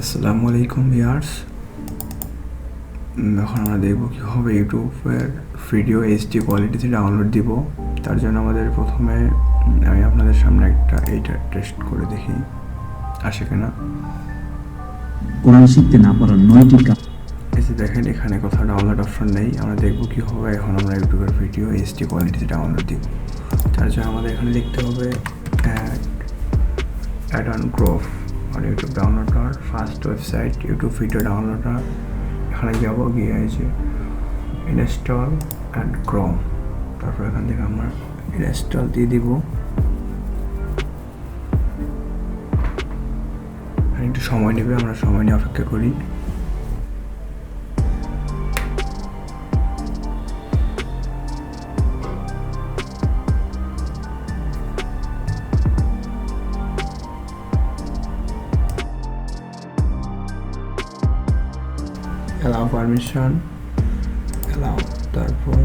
আসসালামু আলাইকুম ভিউয়ার্স। এখন আমরা দেখব কীভাবে ইউটিউবের ভিডিও এইচডি কোয়ালিটিতে ডাউনলোড দিব। তার জন্য আমাদের প্রথমে আমি আপনাদের সামনে এইটা টেস্ট করে দেখি আসে কিনা। কোরআন শিখতে না পারার 9টি কারণ। এই যে দেখেন এখানে কোথাও ডাউনলোড অপশন নেই। আমরা দেখব কীভাবে এখন আমরা ইউটিউবের ভিডিও এইচডি কোয়ালিটিতে ডাউনলোড দিব। তার জন্য আমাদের এখানে লিখতে হবে অ্যাড অন ক্রপ আর YouTube downloader first website YouTube video downloader. এখানে যাব, গিয়ে আছে ইনস্টল অ্যান্ড ক্রোম। তারপর এখান থেকে আমরা ইনস্টল দিয়ে দিব। একটু সময় নেবে, আমরা সময় নিয়ে অপেক্ষা করি। allow permission, allow, তারপর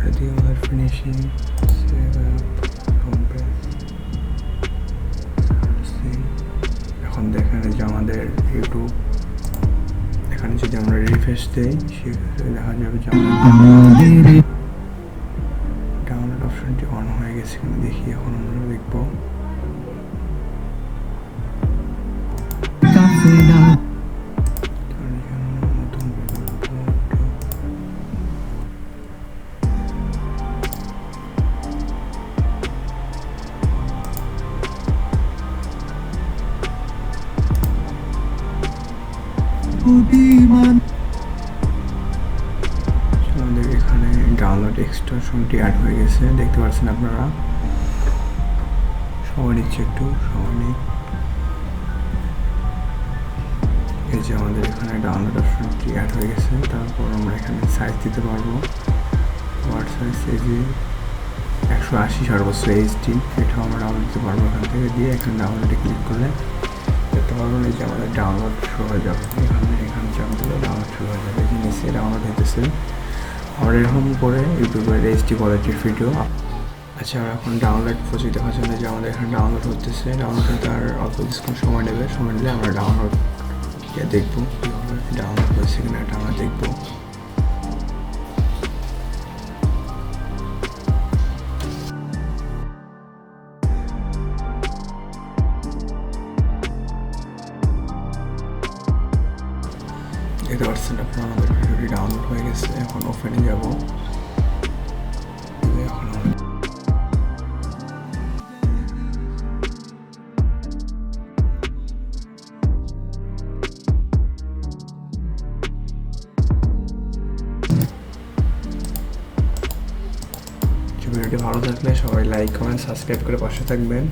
regular finishing, save up, compress, save। এখন দেখেন যে আমাদের ইউটিউব এখানে যদি আমরা রিফ্রেশ দেই সেক্ষেত্রে দেখা যাবে যে আমাদের ডাউনলোড অপশনটি অন হয়ে গেছে। দেখি এখন আমরা দেখবো আমাদের এখানে ডাউনলোড এক্সটেনশনটি অ্যাড হয়ে গেছে, দেখতে পাচ্ছেন আপনারা। সময় নিচ্ছে, একটু সময় নিই। এই যে আমাদের এখানে ডাউনলোড অপশনটি অ্যাড হয়ে গেছে। তারপর আমরা এখানে সাইজ দিতে পারবো। ওয়ার্ড সাইজ এই যে 180 সর্বোচ্চ এইচডি, এটাও আমরা ডাউনলোড দিতে পারবো। এখান থেকে দিয়ে এখানে ডাউনলোডে ক্লিক করলে দেখতে পারবেন এই যে আমাদের ডাউনলোড শুরু হয়ে যাবে। এখানে চাপ দিলে ডাউনলোড শুরু হয়ে যাবে। নিচে ডাউনলোড হইতেছে। আমরা এরকম করে ইউটিউবের এইচডি কোয়ালিটির ভিডিও। আচ্ছা, আমরা এখন ডাউনলোড প্রজেক্ট দেখার জন্য যে আমাদের এখানে ডাউনলোড হতেছে। ডাউনলোড হতে আর অল্প কিছুক্ষণ সময় নেবে। সময় নিলে আমরা ডাউনলোড দেখবো কীভাবে ডাউনলোড হয়েছে কিনা, এটা আমরা দেখবো। দেখতে পাচ্ছেন আপনারা আমাদের ভিডিওটি ডাউনলোড হয়ে গেছে। এখন ওপেনে যাব। এখন ভিডিওটি ভালো থাকলে সবাই লাইক কমেন্ট সাবস্ক্রাইব করে পাশে থাকবেন।